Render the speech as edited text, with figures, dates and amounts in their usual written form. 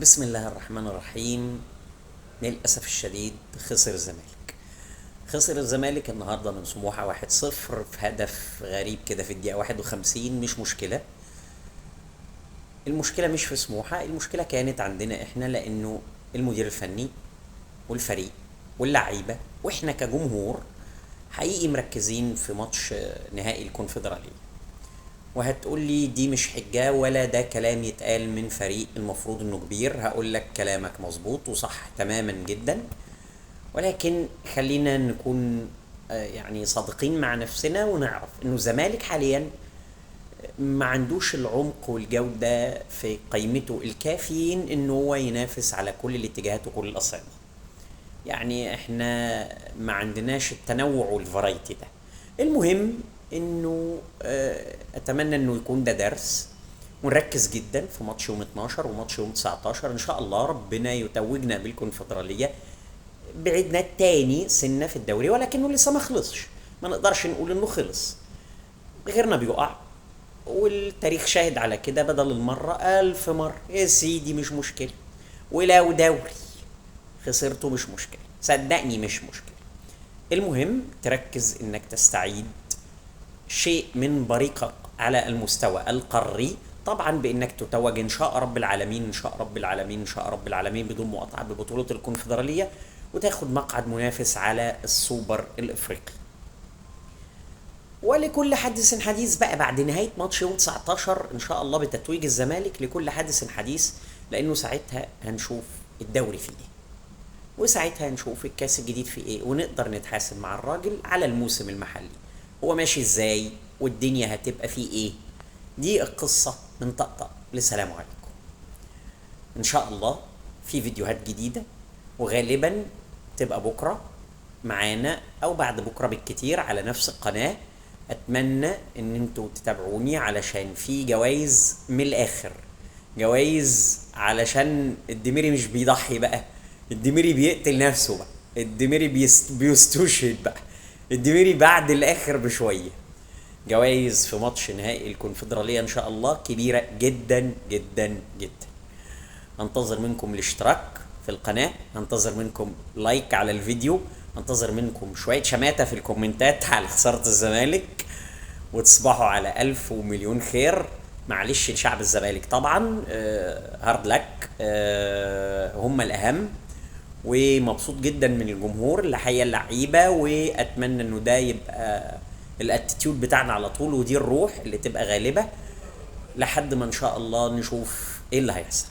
بسم الله الرحمن الرحيم. للأسف الشديد خسر الزمالك النهاردة من سموحة 1-0 في هدف غريب كده في الدقيقة 51. مش مشكلة، المشكلة مش في سموحة، المشكلة كانت عندنا احنا، لأنه المدير الفني والفريق واللعيبة واحنا كجمهور حقيقي مركزين في ماتش نهائي الكونفدرالية. وهتقول لي دي مش حجة ولا ده كلام يتقال من فريق المفروض انه كبير. هقول لك كلامك مظبوط وصح تماما جدا، ولكن خلينا نكون يعني صادقين مع نفسنا ونعرف انه الزمالك حاليا ما عندوش العمق والجودة في قيمته الكافيين انه هو ينافس على كل الاتجاهات وكل الاصعدة. يعني احنا ما عندناش التنوع والفرايتي ده. المهم انه اتمنى انه يكون ده درس، ونركز جدا في ماتش يوم 12 وماتش يوم 19. ان شاء الله ربنا يتوجنا بالكونفدرالية. بعدنا التاني سنة في الدوري ولكنه لسه ما خلصش، ما نقدرش نقول انه خلص. غيرنا بيقع والتاريخ شاهد على كده بدل المرة 1000 مرة. يا سيدي مش مشكلة، ولو دوري خسرته مش مشكلة، صدقني مش مشكلة. المهم تركز انك تستعيد شيء من بريقك على المستوى القاري، طبعا بانك تتوج ان شاء رب العالمين ان شاء رب العالمين ان شاء رب العالمين بدون مقاطعة ببطولة الكونفدرالية، وتاخد مقعد منافس على السوبر الافريقي. ولكل حدث حديث بقى بعد نهاية ماتش يوم 19 ان شاء الله بتتويج الزمالك، لكل حدث حديث، لانه ساعتها هنشوف الدوري فيه ايه، وساعتها هنشوف الكاس الجديد فيه ايه، ونقدر نتحاسب مع الراجل على الموسم المحلي هو ماشي ازاي والدنيا هتبقى فيه ايه. دي القصة من طقطق لسلام عليكم. ان شاء الله في فيديوهات جديدة، وغالبا تبقى بكرة معانا او بعد بكرة بالكتير على نفس القناة. اتمنى ان انتوا تتابعوني علشان في جوائز من الاخر، جوائز علشان الدميري مش بيضحي بقى، الدميري بيقتل نفسه بقى، الدميري بيستشهد بقى، الدميري بعد الاخر بشوية. جوائز في ماتش نهائي الكونفدرالية ان شاء الله كبيرة جدا جدا جدا. انتظر منكم الاشتراك في القناة، انتظر منكم لايك على الفيديو، انتظر منكم شوية شماتة في الكومنتات على خسارة الزمالك، وتصبحوا على ألف ومليون خير. معلش لشعب الزمالك طبعا، هارد لك، هم الأهم. ومبسوط جدا من الجمهور اللي حيا اللعيبة، وأتمنى إنه ده يبقى الاتيتيود بتاعنا على طول، ودي الروح اللي تبقى غالبة لحد ما إن شاء الله نشوف إيه اللي هيحصل.